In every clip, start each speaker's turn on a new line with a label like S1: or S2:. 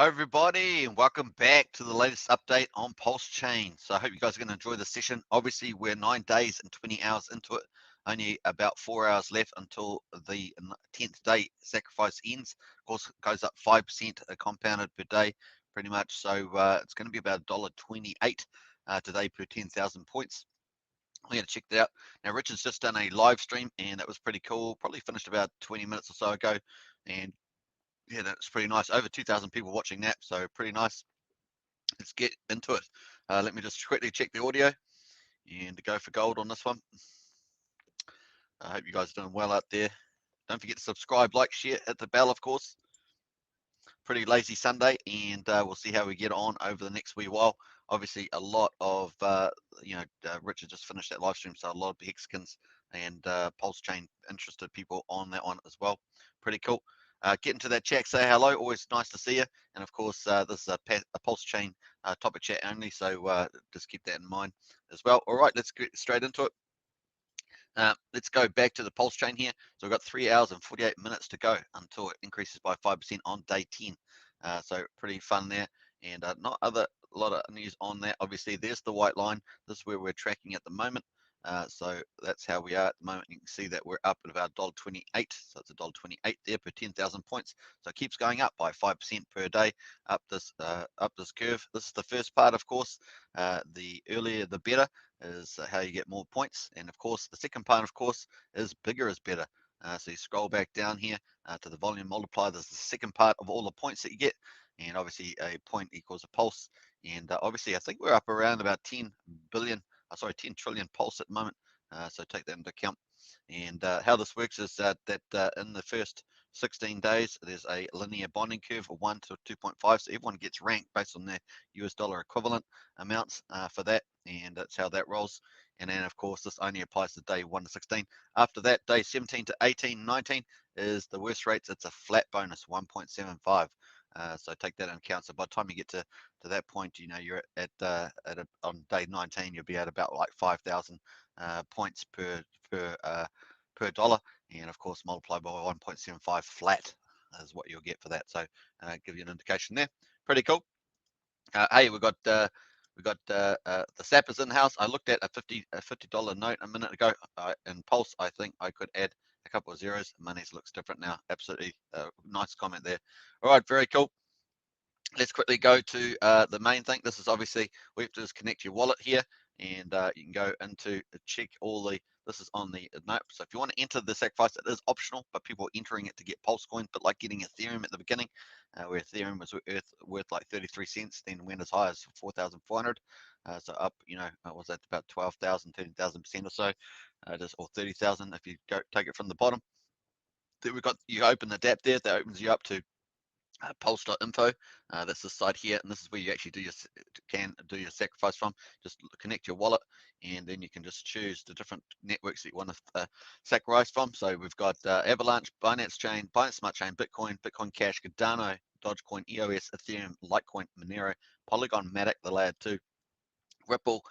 S1: Hi everybody, and welcome back to the latest update on Pulsechain. So I hope you guys are going to enjoy the session. Obviously, we're 9 days and 20 hours into it. Only about 4 hours left until the 10th day sacrifice ends. Of course, it goes up 5% compounded per day, pretty much. So it's going to be about $1.28 today per 10,000 points. We're going to check that out. Now, Richard's just done a live stream, and it was pretty cool. Probably finished about 20 minutes or so ago. And yeah, that's pretty nice. Over 2,000 people watching that, so pretty nice. Let's get into it. Let me just quickly check the audio and go for gold on this one. I hope you guys are doing well out there. Don't forget to subscribe, like, share, hit the bell, of course. Pretty lazy Sunday, and we'll see how we get on over the next wee while. Obviously, a lot of, Richard just finished that live stream, so a lot of Hexicans and Pulsechain interested people on that one as well. Pretty cool. Get into that chat, say hello. Always nice to see you. And of course, this is a Pulsechain topic chat only, so just keep that in mind as well. All right, let's get straight into it. Let's go back to the Pulsechain here. So we've got 3 hours and 48 minutes to go until it increases by 5% on day 10. So pretty fun there, and not a lot of news on that. Obviously, there's the white line. This is where we're tracking at the moment. So that's how we are at the moment. You can see that we're up at about $1.28. So it's $1.28 there per 10,000 points. So it keeps going up by 5% per day up this curve. This is the first part, of course. The earlier the better is how you get more points. And of course, the second part, of course, is bigger is better. So you scroll back down here to the volume multiplier. There's the second part of all the points that you get. And obviously, a point equals a pulse. And obviously, I think we're up around about 10 trillion pulse at the moment. So take that into account. And how this works is that in the first 16 days, there's a linear bonding curve of 1 to 2.5. So everyone gets ranked based on their US dollar equivalent amounts for that. And that's how that rolls. And then, of course, this only applies to day 1 to 16. After that, day 17 to 18, 19 is the worst rates. It's a flat bonus, 1.75. So take that into account. So by the time you get to that point, you're on day 19, you'll be at about like 5,000 points per dollar, and of course multiply by 1.75 flat is what you'll get for that. So give you an indication there. Pretty cool. Hey, we got the sappers in house. I looked at a $50 note a minute ago in Pulse. I think I could add a couple of zeros. Money's looks different now. Absolutely nice comment there. All right, very cool. Let's quickly go to the main thing. This is obviously, we have to just connect your wallet here, and you can go into check all the, this is on the note. So if you want to enter the sacrifice, it is optional, but people are entering it to get Pulse coin, but like getting Ethereum at the beginning, where Ethereum was worth like 33 cents, then went as high as 4,400. So up, was that about 12,000, 13,000% or so, just, or 30,000 if you go take it from the bottom. Then we've got, you open the dApp there, that opens you up to pulse.info. That's the site here, and this is where you actually can do your sacrifice from. Just connect your wallet, and then you can just choose the different networks that you want to sacrifice from. So we've got Avalanche, Binance Chain, Binance Smart Chain, Bitcoin, Bitcoin Cash, Cardano, Dogecoin, EOS, Ethereum, Litecoin, Monero, Polygon, Matic, the layer 2, Ripple,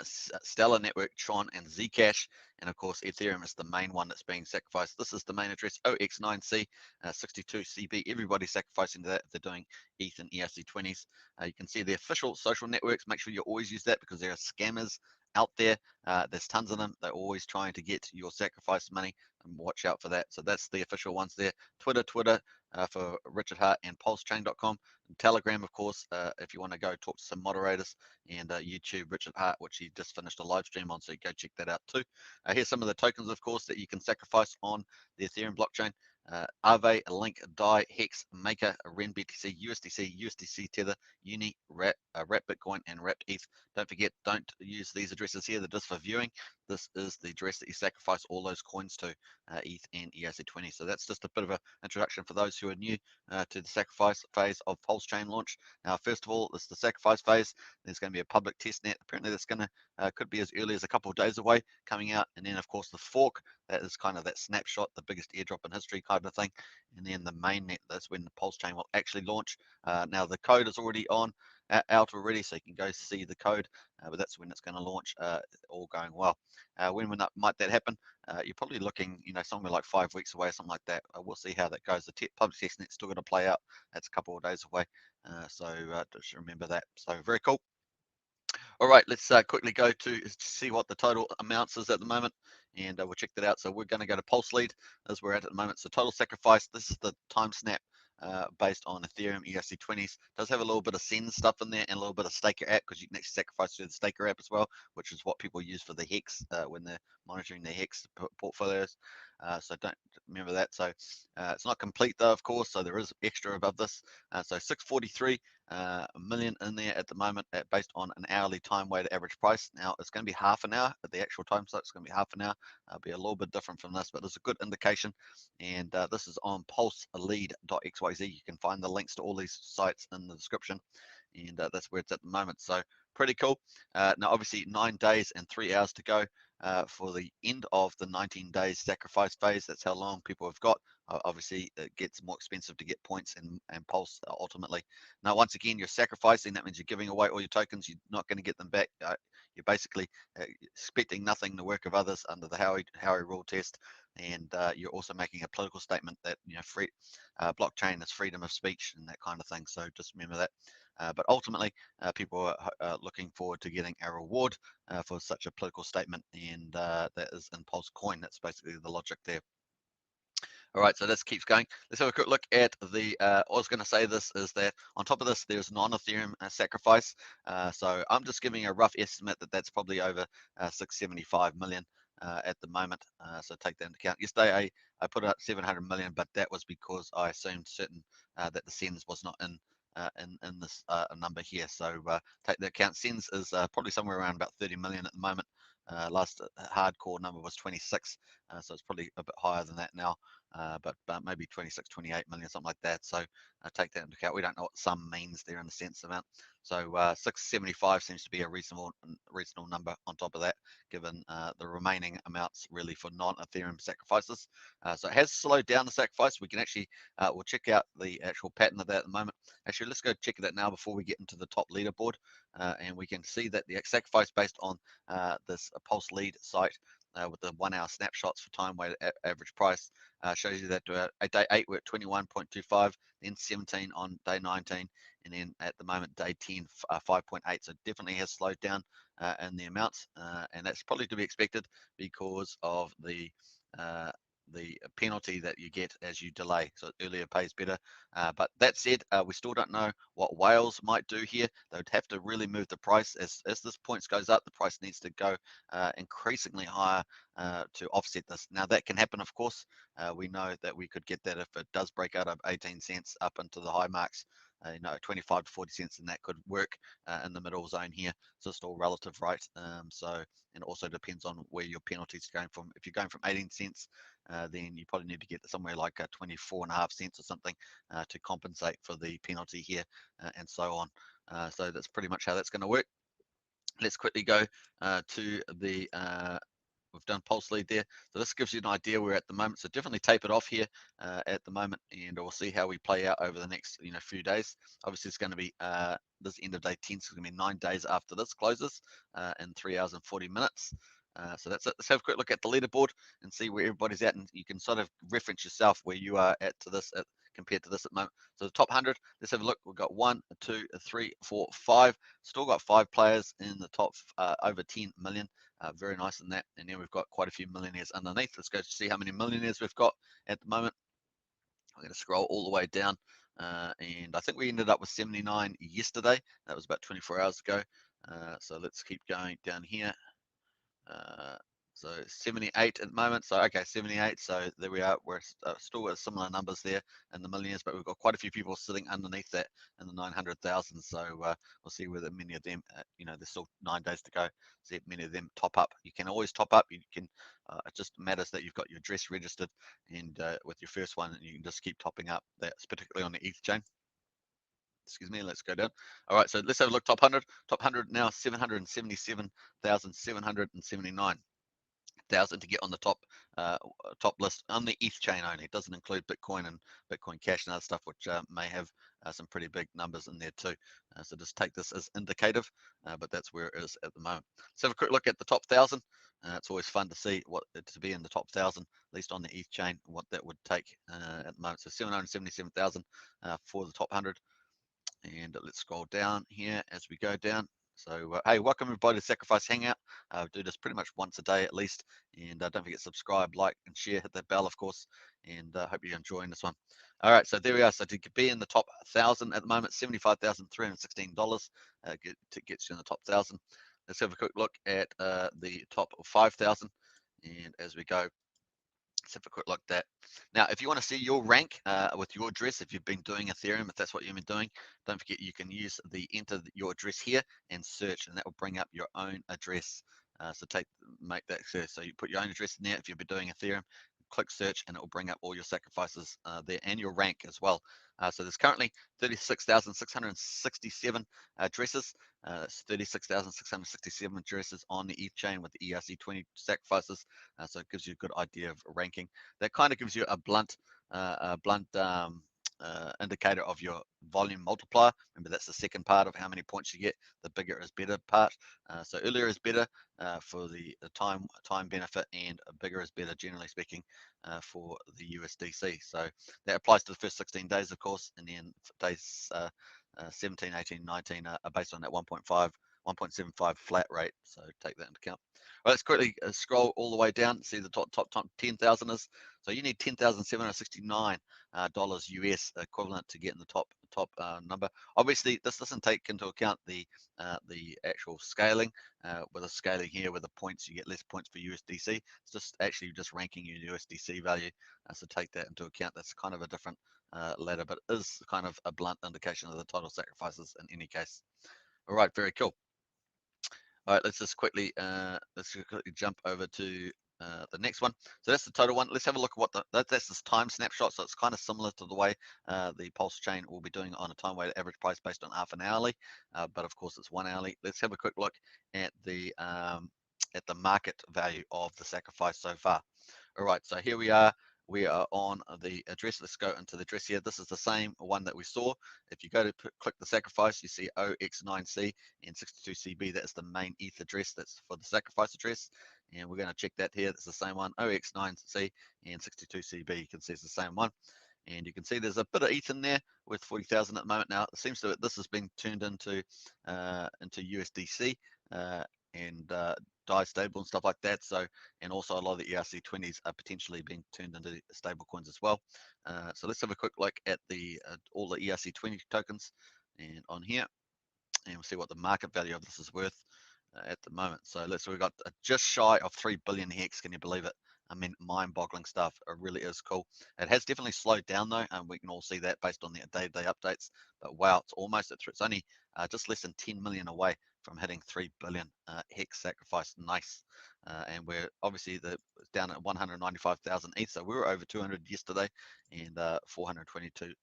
S1: Stellar Network, Tron, and Zcash. And of course, Ethereum is the main one that's being sacrificed. This is the main address, OX9C, 62CB. Everybody's sacrificing to that if they're doing ETH and ERC20s. You can see the official social networks. Make sure you always use that because there are scammers out there. There's tons of them. They're always trying to get your sacrifice money, and watch out for that. So that's the official ones there. Twitter for Richard Hart and pulsechain.com. Telegram, of course, if you want to go talk to some moderators, and YouTube, Richard Hart, which he just finished a live stream on, so go check that out too. Here's some of the tokens, of course, that you can sacrifice on the Ethereum blockchain. Aave, Link, DAI, Hex, Maker, Ren BTC, USDC, Tether, Uni, Wrap Bitcoin, and Wrapped ETH. Don't forget, don't use these addresses here. They're just for viewing. This is the address that you sacrifice all those coins to, ETH and ERC20. So that's just a bit of an introduction for those who are new to the sacrifice phase of Pulsechain launch. Now, first of all, this is the sacrifice phase. There's going to be a public testnet. Apparently, that's going to could be as early as a couple of days away coming out. And then, of course, the fork. That is kind of that snapshot, the biggest airdrop in history kind of thing. And then the mainnet, that's when the Pulsechain will actually launch. Now, the code is already on. out already, so you can go see the code, but that's when it's going to launch, all going well. When might that happen? You're probably looking, somewhere like 5 weeks away, something like that. We'll see how that goes. The public testnet's still going to play out. That's a couple of days away, so just remember that. So very cool. All right, let's quickly go to see what the total amounts is at the moment, and we'll check that out. So we're going to go to Pulse Lead as we're at the moment. So total sacrifice, this is the time snap based on Ethereum ERC20s. Does have a little bit of send stuff in there and a little bit of staker app, because you can actually sacrifice through the staker app as well, which is what people use for the Hex when they're monitoring their Hex portfolios. So don't remember that. So it's not complete though, of course, so there is extra above this. So 643 million in there at the moment, based on an hourly time weighted average price. Now it's going to be half an hour at the actual time, so it's going to be half an hour. It'll be a little bit different from this, but there's a good indication. And this is on pulselead.xyz. You can find the links to all these sites in the description, and that's where it's at the moment. So pretty cool. Now obviously 9 days and 3 hours to go for the end of the 19 days sacrifice phase. That's how long people have got. Obviously it gets more expensive to get points and pulse ultimately. Now once again, you're sacrificing. That means you're giving away all your tokens. You're not going to get them back. You're basically expecting nothing, the work of others under the Howey rule test. And you're also making a political statement that free blockchain is freedom of speech and that kind of thing. So just remember that. But ultimately, people are looking forward to getting a reward for such a political statement, and that is in Pulse Coin. That's basically the logic there. All right, so this keeps going. Let's have a quick look at the, I was going to say this, is that on top of this, there's non-Ethereum sacrifice. So I'm just giving a rough estimate that that's probably over 675 million at the moment. So take that into account. Yesterday, I put up 700 million, but that was because I assumed certain that the sends was not in this number here. So take that account. Sends is probably somewhere around about 30 million at the moment. Last hardcore number was 26, so it's probably a bit higher than that now. But maybe 26, 28 million, something like that. So take that into account. We don't know what sum means there in the sense amount. So 675 seems to be a reasonable number on top of that, given the remaining amounts really for non-Ethereum sacrifices. So it has slowed down the sacrifice. We can actually, we'll check out the actual pattern of that at the moment. Actually, let's go check that now before we get into the top leaderboard. And we can see that the sacrifice based on this Pulse Lead site with the 1 hour snapshots for time weighted average price shows you that at day 8 we're at 21.25, then 17 on day 19, and then at the moment day 10 5.8. So definitely has slowed down in the amounts, and that's probably to be expected because of the penalty that you get as you delay. So earlier pays better. But that said, we still don't know what whales might do here. They would have to really move the price. As this points goes up, the price needs to go increasingly higher to offset this. Now that can happen, of course. We know that we could get that if it does break out of 18 cents up into the high marks. 25 to 40 cents, and that could work in the middle zone here. So it's all relative, right? So, and also depends on where your penalties are going from. If you're going from 18 cents, then you probably need to get somewhere like 24.5 cents or something to compensate for the penalty here, and so on. So that's pretty much how that's going to work. Let's quickly go to the we've done Pulse Lead there. So this gives you an idea where at the moment. So definitely tape it off here at the moment, and we'll see how we play out over the next few days. Obviously, it's going to be this end of day 10, so it's going to be 9 days after this closes in 3 hours and 40 minutes. So that's it. Let's have a quick look at the leaderboard and see where everybody's at, and you can sort of reference yourself where you are at to this compared to this at the moment. So the top 100, let's have a look. We've got 1, 2, 3, 4, 5. Still got 5 players in the top over 10 million. Very nice in that. And then we've got quite a few millionaires underneath. Let's go see how many millionaires we've got at the moment. I'm going to scroll all the way down. And I think we ended up with 79 yesterday. That was about 24 hours ago. So let's keep going down here. So 78 at the moment. So okay, 78. So there we are. We're still at similar numbers there in the millions, but we've got quite a few people sitting underneath that in the 900,000. So we'll see whether many of them, there's still 9 days to go. See if many of them top up. You can always top up. You can. It just matters that you've got your address registered, and with your first one, you can just keep topping up. That's particularly on the ETH chain. Excuse me, let's go down. All right, so let's have a look. Top 100 now, 777,779. 1,000 to get on the top list on the ETH chain only. It doesn't include Bitcoin and Bitcoin Cash and other stuff, which may have some pretty big numbers in there too. So just take this as indicative, but that's where it is at the moment. Let's have a quick look at the top 1,000. It's always fun to see what to be in the top 1,000, at least on the ETH chain, what that would take at the moment. So 777,000 for the top 100. And let's scroll down here as we go down. So, hey, welcome everybody to Sacrifice Hangout. Do this pretty much once a day at least. And don't forget to subscribe, like, and share. Hit that bell, of course. And hope you're enjoying this one. All right, so there we are. So to be in the top 1,000 at the moment, $75,316 gets you in the top 1,000. Let's have a quick look at the top 5,000. And as we go, let's have a quick look at that. Now, if you want to see your rank with your address, if you've been doing Ethereum, if that's what you've been doing, don't forget you can use the enter your address here and search, and that will bring up your own address. So make that search. So you put your own address in there if you've been doing Ethereum, click search, and it will bring up all your sacrifices there and your rank as well. So there's currently 36,667 addresses. 36,667 addresses on the ETH chain with the ERC20 sacrifices. So it gives you a good idea of ranking. That kind of gives you a blunt indicator of your volume multiplier. Remember, that's the second part of how many points you get. The bigger is better part. So earlier is better for the time benefit, and bigger is better, generally speaking, for the USDC. So that applies to the first 16 days, of course, and then days 17, 18, 19 are based on that 1.75 flat rate. So take that into account. Well, let's quickly scroll all the way down. See the top 10,000 is. So you need $10,769 US equivalent to get in the top number. Obviously, this doesn't take into account the actual scaling. With the scaling here, with the points, you get less points for USDC. It's just actually just ranking your USDC value. So take that into account. That's kind of a different ladder, but it is kind of a blunt indication of the total sacrifices in any case. All right, very cool. All right, let's just quickly jump over to the next one. So that's the total one. Let's have a look at what that's this time snapshot. So it's kind of similar to the way the Pulsechain will be doing it on a time weighted average price based on half an hourly, but of course it's 1 hourly. Let's have a quick look at the market value of the sacrifice so far. All right, so here we are. We are on the address. Let's go into the address here. This is the same one that we saw. If you go to click the sacrifice, you see OX9C and 62CB. That is the main ETH address. That's for the sacrifice address. And we're going to check that here. That's the same one, OX9C and 62CB. You can see it's the same one. And you can see there's a bit of ETH in there with 40,000 at the moment. Now, it seems that this has been turned into USDC and DAI stable and stuff like that. So, and also a lot of the ERC20s are potentially being turned into stable coins as well. So let's have a quick look at all the ERC20 tokens and on here, and we'll see what the market value of this is worth at the moment. So we've got just shy of 3 billion hex. Can you believe it? I mean, mind-boggling stuff. It really is cool. It has definitely slowed down though, and we can all see that based on the day-to-day updates. But wow, it's almost at it's only just less than 10 million away from hitting 3 billion hex sacrifice. Nice. And we're obviously down at 195,000 ETH. So we were over 200 yesterday, and 422,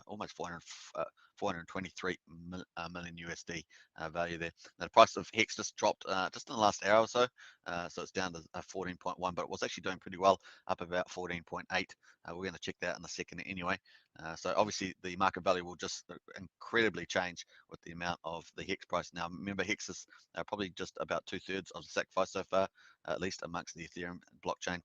S1: almost 423 million USD value there. Now, the price of Hex just dropped just in the last hour or so. So it's down to 14.1, but it was actually doing pretty well, up about 14.8. We're going to check that in a second anyway. So obviously the market value will just incredibly change with the amount of the Hex price. Now, remember, Hex is probably just about 2/3 of the sacrifice so far, at least amongst the Ethereum blockchain.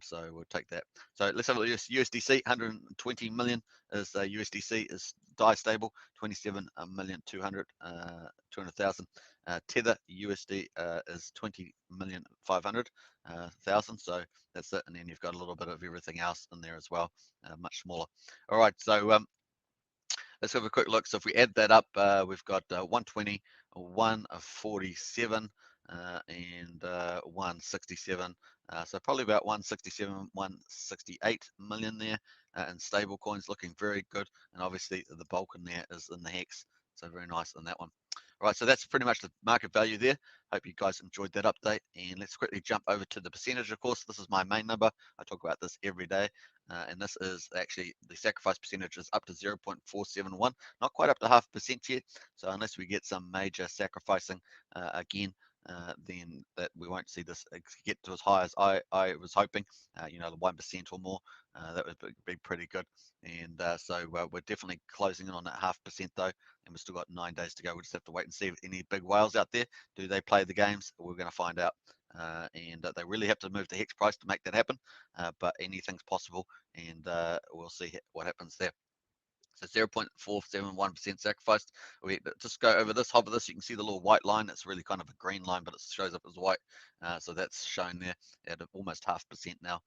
S1: So we'll take that. So let's have a look at USDC. 120 million is USDC is DAI stable. 27,200,000. Tether USD is 20,500,000. So that's it. And then you've got a little bit of everything else in there as well, much smaller. All right. So let's have a quick look. So if we add that up, we've got 120, 147, and 167. So probably about 167, 168 million there in stable coins, looking very good. And obviously the bulk in there is in the Hex. So very nice on that one. All right, so that's pretty much the market value there. Hope you guys enjoyed that update. And let's quickly jump over to the percentage. Of course, this is my main number. I talk about this every day. And this is actually the sacrifice percentage is up to 0.471, not quite up to 0.5% yet. So unless we get some major sacrificing again, then that we won't see this get to as high as I was hoping. You know, the 1% or more. That would be pretty good. And so we're definitely closing in on that 0.5% though, and we've still got 9 days to go. We'll just have to wait and see if any big whales out there. Do they play the games? We're going to find out. And they really have to move the hex price to make that happen. But anything's possible, and we'll see what happens there. So 0.471% sacrificed. We just go over this, hover this. You can see the little white line. It's really kind of a green line, but it shows up as white. So that's shown there at almost 0.5% now.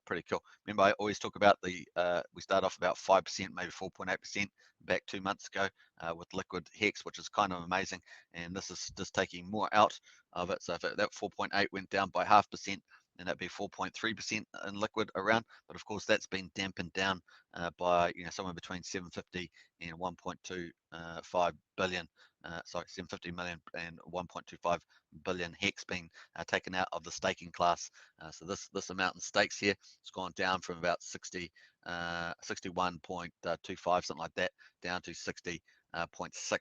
S1: Pretty cool. Remember, I always talk about we start off about 5%, maybe 4.8% back 2 months ago with liquid hex, which is kind of amazing. And this is just taking more out of it. So if that 4.8 went down by 0.5%, then that'd be 4.3% in liquid around. But of course, that's been dampened down by somewhere between 750 and 1.25 billion. Sorry, 750 million and 1.25 billion hex being taken out of the staking class. So this amount in stakes here has gone down from about 61.25, something like that, down to 60.6.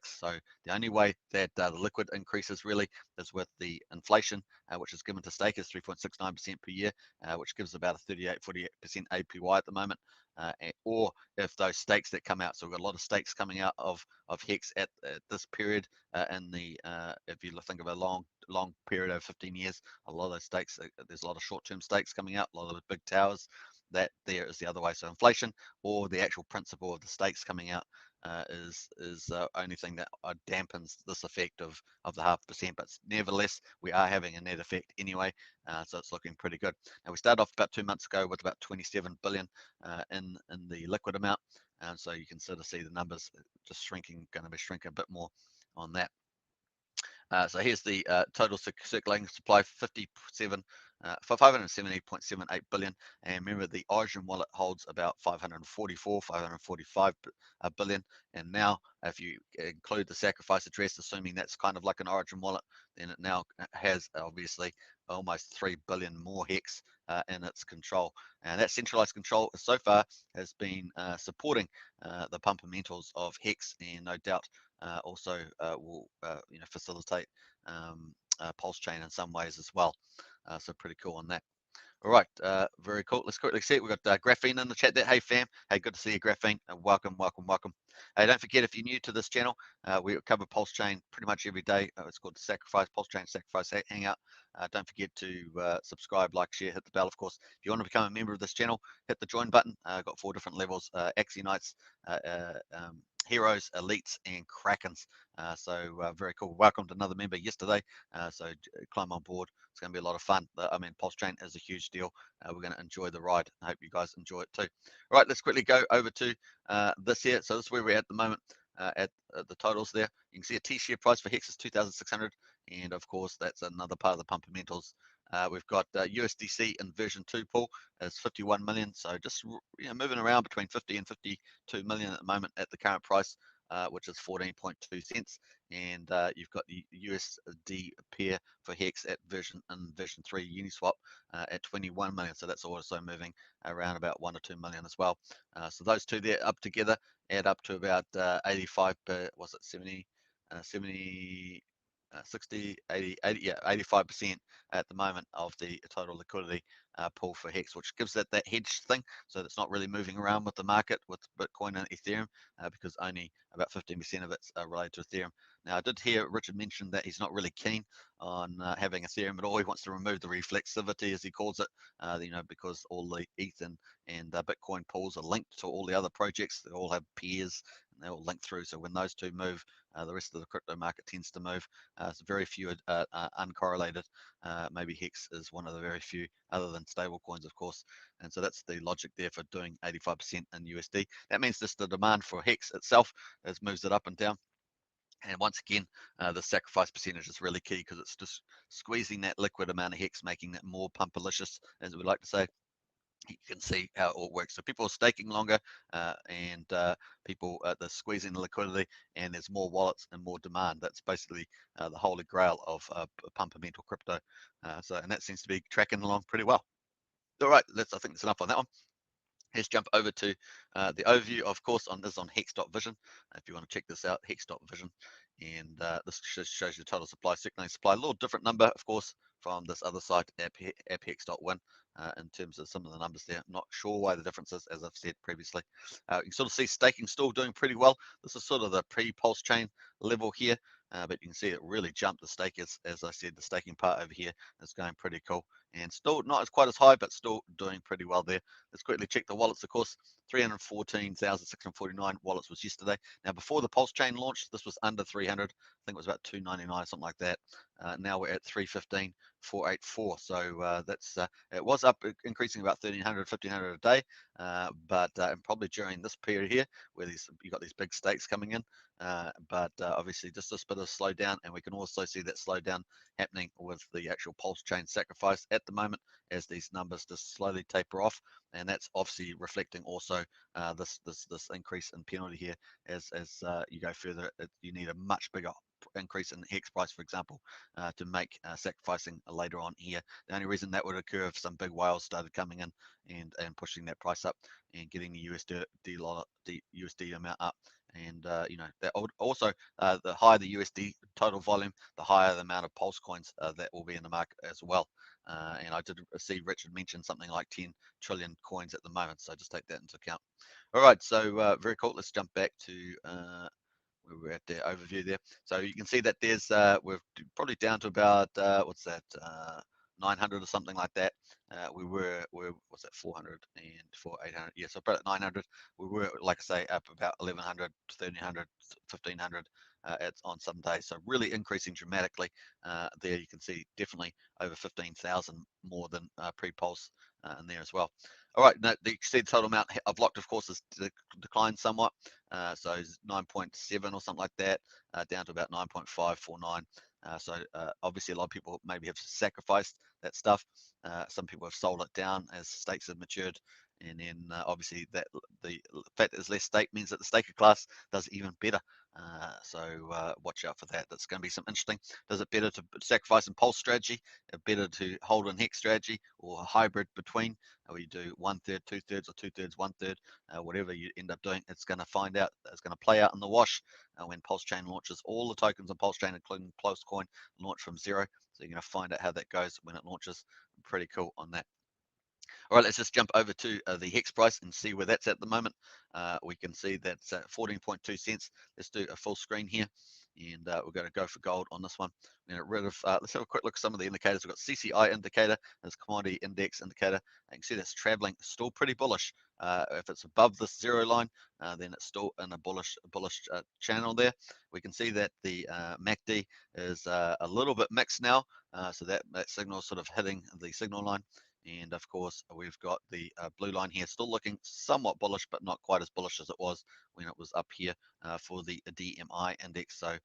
S1: So the only way that the liquid increases really is with the inflation, which is given to stakers 3.69% per year, which gives about a 48% APY at the moment. Or if those stakes that come out, so we've got a lot of stakes coming out of Hex at this period if you think of a long period over 15 years, a lot of those stakes, there's a lot of short-term stakes coming out, a lot of the big towers. That there is the other way. So inflation or the actual principle of the stakes coming out is the only thing that dampens this effect of the 0.5%. But nevertheless, we are having a net effect anyway, so it's looking pretty good. Now we started off about 2 months ago with about 27 billion in the liquid amount, so you can sort of see the numbers just shrinking, going to be shrinking a bit more on that. So here's the total circulating supply, 570.78 billion. And remember, the Origin wallet holds about 545 billion. And now, if you include the sacrifice address, assuming that's kind of like an Origin wallet, then it now has obviously almost 3 billion more hex in its control. And that centralized control so far has been supporting the fundamentals of hex, and no doubt also will facilitate Pulsechain in some ways as well. So pretty cool on that. All right, very cool. Let's quickly see it. We've got Graphene in the chat there. Hey, fam. Hey, good to see you, Graphene. Welcome, welcome, welcome. Hey, don't forget, if you're new to this channel, we cover Pulsechain pretty much every day. It's called Sacrifice, Pulsechain Sacrifice Hangout. Don't forget to subscribe, like, share, hit the bell, of course. If you want to become a member of this channel, hit the join button. Got 4 different levels, Axie Knights, Heroes, Elites, and Krakens. So very cool. Welcomed another member yesterday. So climb on board. It's going to be a lot of fun. I mean, Pulsechain is a huge deal. We're going to enjoy the ride. I hope you guys enjoy it too. All right, let's quickly go over to this here. So this is where we're at the moment at the totals there. You can see a T-share price for Hex is 2,600. And of course, that's another part of the fundamentals. We've got USDC in version 2 pool is 51 million. So just moving around between 50 and 52 million at the moment at the current price, which is 14.2 cents. And you've got the USD pair for Hex at version 3 Uniswap at 21 million. So that's also moving around about 1 or 2 million as well. So those two there up together add up to about 85, was it 70, 70, 60, 80, 80, yeah, 85% at the moment of the total liquidity pool for Hex, which gives it that hedge thing. So it's not really moving around with the market with Bitcoin and Ethereum because only about 15% of it's related to Ethereum. Now, I did hear Richard mention that he's not really keen on having Ethereum at all. He wants to remove the reflexivity, as he calls it, because all the ETH and Bitcoin pools are linked to all the other projects. They all have peers, and they all link through. So when those two move, the rest of the crypto market tends to move. So very few uncorrelated. Maybe Hex is one of the very few, other than stable coins, of course. And so that's the logic there for doing 85% in USD. That means just the demand for Hex itself has moves it up and down. And once again, the sacrifice percentage is really key because it's just squeezing that liquid amount of Hex, making it more pumpalicious, as we like to say. You can see how it all works. So people are staking longer, and people they're squeezing the liquidity, and there's more wallets and more demand. That's basically the holy grail of pumpamental crypto. And that seems to be tracking along pretty well. All right, I think that's enough on that one. Let's jump over to the overview, of course, on Hex.vision. If you want to check this out, Hex.vision. And this just shows you total supply, circulating supply. A little different number, of course, from this other site, apphex.win, in terms of some of the numbers there. Not sure why the difference is, as I've said previously. You can sort of see staking still doing pretty well. This is sort of the pre-Pulsechain level here, but you can see it really jumped the stake. As I said, the staking part over here is going pretty cool, and still not as quite as high, but still doing pretty well there. Let's quickly check the wallets, of course. 314,649 wallets was yesterday. Now, before the Pulsechain launched, this was under 300. I think it was about 299, something like that. Now we're at 315,484. So it was up, increasing about 1,300, 1,500 a day. But probably during this period here, where you got these big stakes coming in, but obviously just this bit of slowdown, and we can also see that slowdown happening with the actual Pulsechain sacrifice at the moment, as these numbers just slowly taper off, and that's obviously reflecting also this increase in penalty here. As you go further, you need a much bigger increase in the hex price, for example, to make sacrificing later on here. The only reason that would occur if some big whales started coming in and pushing that price up and getting the USD amount up. And that also, the higher the USD total volume, the higher the amount of pulse coins that will be in the market as well. And I did see Richard mention something like 10 trillion coins at the moment, so just take that into account. All right, so very cool. Let's jump back to where we're at the overview there. So you can see that there's we're probably down to about what's that, 900 or something like that. We're what's that, 400 and 800? Yeah, so about 900. We were, like I say, up about 1100, 1300, 1500 on some days. So really increasing dramatically. There you can see definitely over 15,000 more than pre-pulse in there as well. All right, now you can see the total amount I've locked, of course, has declined somewhat. So it's 9.7 or something like that, down to about 9.549. So obviously a lot of people maybe have sacrificed that stuff. Some people have sold it down as stakes have matured. And then obviously the fact that there's less stake means that the staker class does even better. So watch out for that. That's going to be some interesting. Does it better to sacrifice in pulse strategy? Better to hold in hex strategy, or a hybrid between? Where you do 1/3, 2/3, or 2/3, 1/3, whatever you end up doing, it's going to play out in the wash when Pulsechain launches. All the tokens on Pulsechain, including Pulsecoin, launch from zero. So you're going to find out how that goes when it launches. Pretty cool on that. All right, let's just jump over to the hex price and see where that's at the moment. We can see that's at 14.2 cents. Let's do a full screen here, and we're going to go for gold on this one. Let's have a quick look at some of the indicators. We've got CCI indicator, there's commodity index indicator. You can see that's traveling, still pretty bullish. If it's above this zero line, then it's still in a bullish channel there. We can see that the MACD is a little bit mixed now, so that signal is sort of hitting the signal line. And of course, we've got the blue line here, still looking somewhat bullish, but not quite as bullish as it was when it was up here for the DMI index. So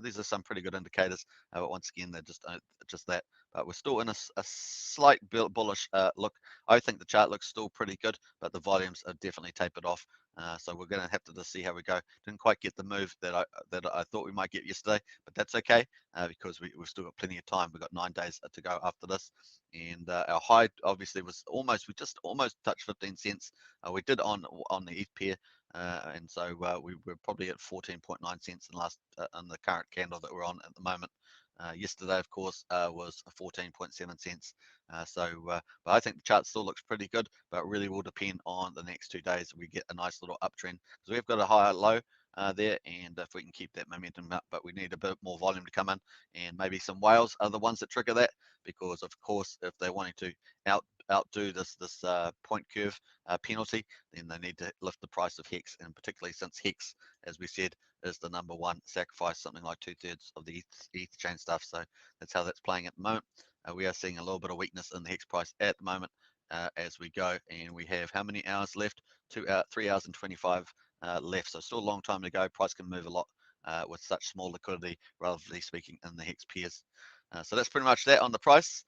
S1: these are some pretty good indicators, but once again, they're just that. But we're still in a slight bullish look. I think the chart looks still pretty good, but the volumes are definitely tapered off. So we're going to have to just see how we go. Didn't quite get the move that I thought we might get yesterday, but that's okay because we've still got plenty of time. We've got 9 days to go after this, and our high obviously was we just almost touched 15 cents. We did on the ETH pair, and so we were probably at 14.9 cents in the current candle that we're on at the moment. Yesterday, of course, was 14.7 cents. But I think the chart still looks pretty good, but it really will depend on the next 2 days. We get a nice little uptrend because we've got a higher low there, and if we can keep that momentum up, but we need a bit more volume to come in, and maybe some whales are the ones that trigger that, because of course, if they're wanting to outdo this point curve penalty, then they need to lift the price of Hex, and particularly since Hex, as we said, is the #1 sacrifice, something like 2/3 of the ETH chain stuff. So that's how that's playing at the moment. We are seeing a little bit of weakness in the Hex price at the moment as we go, and we have how many hours left? 3 hours and 25 left. So still a long time to go. Price can move a lot with such small liquidity, relatively speaking, in the Hex pairs. So that's pretty much that on the price.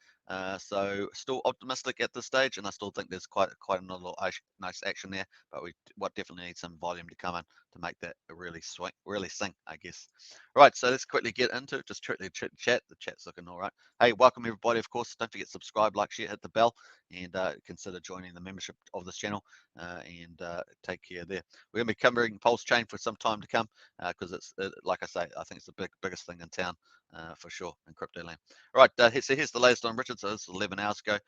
S1: So still optimistic at this stage, and I still think there's quite a lot of nice action there. But we definitely need some volume to come in to make that really swing, really sing, I guess. All right, so let's quickly get into it. Just quickly chat. The chat's looking all right. Hey, welcome everybody. Of course, don't forget subscribe, like, share, hit the bell, and consider joining the membership of this channel. And take care there. We're going to be covering Pulsechain for some time to come because it's like I say, I think it's the biggest thing in town for sure in crypto land. All right, so here's the latest on Richard. So this is 11 hours ago.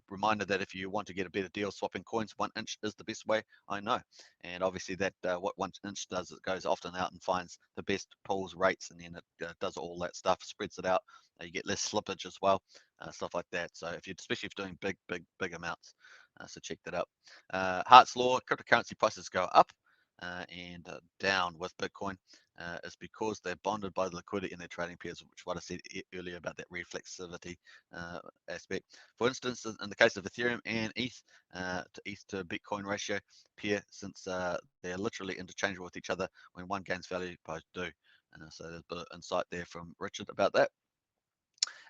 S1: Reminder that if you want to get a better deal swapping coins, 1 inch is the best way, I know. And obviously that what 1 inch does, it goes often out and finds the best pools rates, and then it does all that stuff, spreads it out. You get less slippage as well, stuff like that. So if you, especially if you're doing big amounts, so check that out. Hart's law: cryptocurrency prices go up and down with Bitcoin. Is because they're bonded by the liquidity in their trading pairs, which what I said earlier about that reflexivity aspect. For instance, in the case of Ethereum and ETH to Bitcoin ratio pair, since they're literally interchangeable with each other, when one gains value, both do. So there's a bit of insight there from Richard about that.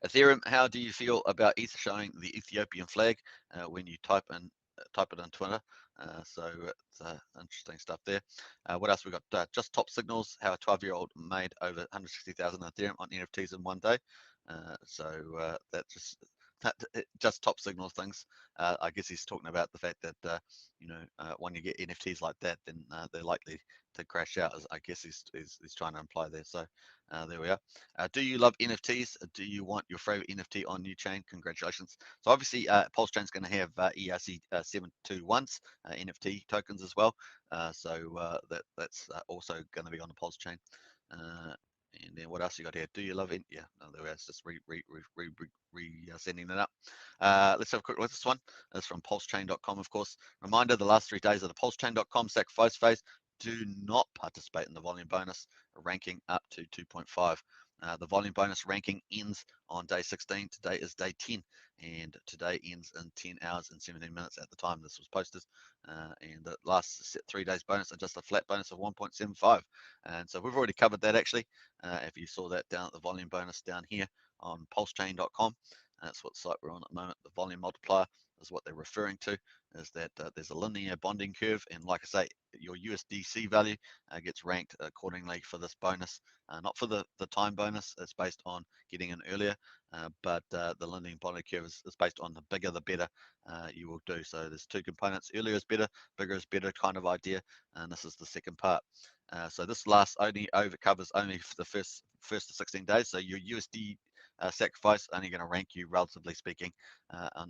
S1: Ethereum, how do you feel about ETH showing the Ethiopian flag when you type it on Twitter? So it's interesting stuff there. What else we got? Just top signals. How a 12-year-old made over 160,000 Ethereum on NFTs in one day. That just top signals things. I guess he's talking about the fact that when you get NFTs like that, then they're likely to crash out. As I guess he's trying to imply there. So there we are. Do you love NFTs? Do you want your favorite NFT on new chain? Congratulations. So obviously, Pulsechain is going to have ERC 721s NFT tokens as well. That's also going to be on the Pulsechain. And then what else you got here? Do you love it? Yeah, no, there we are. It's just sending that up. Let's have a quick look at this one. It's from pulsechain.com, of course. Reminder: the last 3 days of the pulsechain.com sacrifice phase. Do not participate in the volume bonus, ranking up to 2.5. The volume bonus ranking ends on day 16. Today is day 10, and today ends in 10 hours and 17 minutes at the time this was posted. And the last 3 days bonus are just a flat bonus of 1.75. And so we've already covered that actually. If you saw that down at the volume bonus down here on pulsechain.com, that's what site we're on at the moment. The volume multiplier is what they're referring to, is that there's a linear bonding curve, and like I say, your USDC value gets ranked accordingly for this bonus, not for the time bonus. It's based on getting in earlier, but the linear bonding curve is based on the bigger the better you will do. So there's 2 components: earlier is better, bigger is better kind of idea, and this is the second part. So this last only covers only for the first to 16 days. So your USD sacrifice only going to rank you, relatively speaking,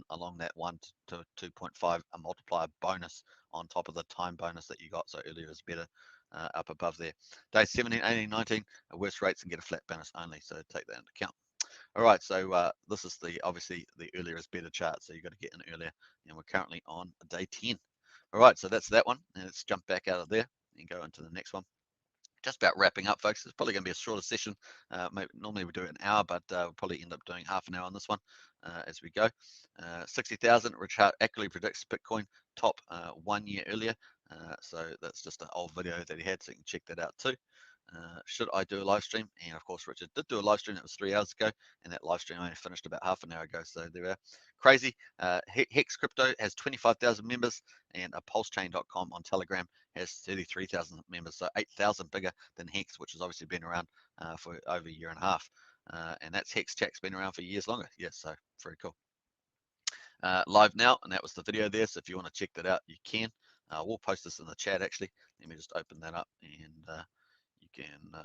S1: along that 1 to 2.5 a multiplier bonus on top of the time bonus that you got. So earlier is better up above there. Day 17, 18, 19, worse rates and get a flat bonus only. So take that into account. All right, so this is obviously the earlier is better chart. So you got to get in earlier, and we're currently on day 10. All right, so that's that one. And let's jump back out of there and go into the next one. Just about wrapping up, folks. It's probably going to be a shorter session. Normally we do it an hour, but we'll probably end up doing half an hour on this one as we go. 60,000, Rich Hart accurately predicts Bitcoin top 1 year earlier. So that's just an old video that he had, so you can check that out too. Should I do a live stream? And of course, Richard did do a live stream. That was 3 hours ago, and that live stream only finished about half an hour ago. So there we are. Crazy. Hex Crypto has 25,000 members, and Pulsechain.com on Telegram has 33,000 members, so 8,000 bigger than Hex, which has obviously been around for over a year and a half. And that's Hex Chat's been around for years longer. Yes, so very cool. Live now, and that was the video there. So if you want to check that out, you can. We'll post this in the chat actually. Let me just open that up, and you can.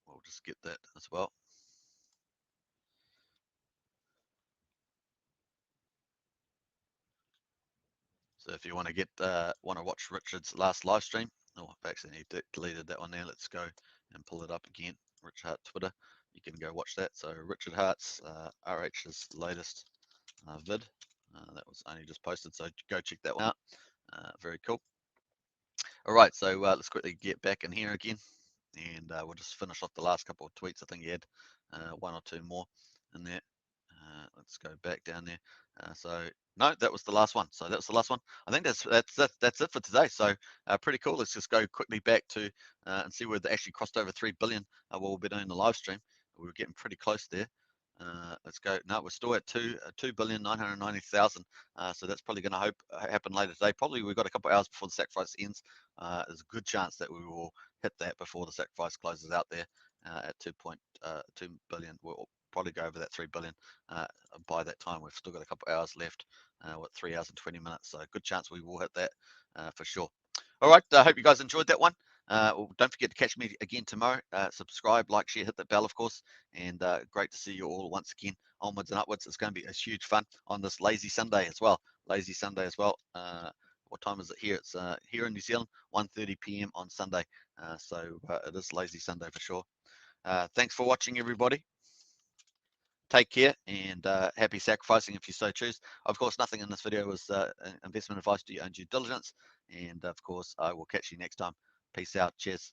S1: We'll just get that as well. So if you want to watch Richard's last live stream, I've actually deleted that one there. Let's go and pull it up again. Richard Hart Twitter. You can go watch that. So Richard Hart's RH's latest vid. That was only just posted. So go check that one out. Very cool. All right. So let's quickly get back in here again, and we'll just finish off the last couple of tweets. I think he had 1 or 2 more in there. Let's go back down there. So no, that was the last one. So that was the last one. I think that's it for today. So pretty cool. Let's just go quickly back to and see where they actually crossed over 3 billion while we've been doing the live stream. We were getting pretty close there. Let's go. No, we're still at 2,990,000. So that's probably going to happen later today. Probably we've got a couple of hours before the sacrifice ends. There's a good chance that we will hit that before the sacrifice closes out there at 2.2 billion. We'll probably go over that 3 billion by that time. We've still got a couple of hours left. What, 3 hours and 20 minutes? So good chance we will hit that for sure. All right. I hope you guys enjoyed that one. Don't forget to catch me again tomorrow. Subscribe, like, share, hit that bell, of course. And great to see you all once again, onwards and upwards. It's going to be a huge fun on this lazy Sunday as well. Lazy Sunday as well. What time is it here? It's here in New Zealand, 1:30 p.m. on Sunday. So it is lazy Sunday for sure. Thanks for watching, everybody. Take care and happy sacrificing if you so choose. Of course, nothing in this video was investment advice. Do your own due diligence. And of course, I will catch you next time. Peace out. Cheers.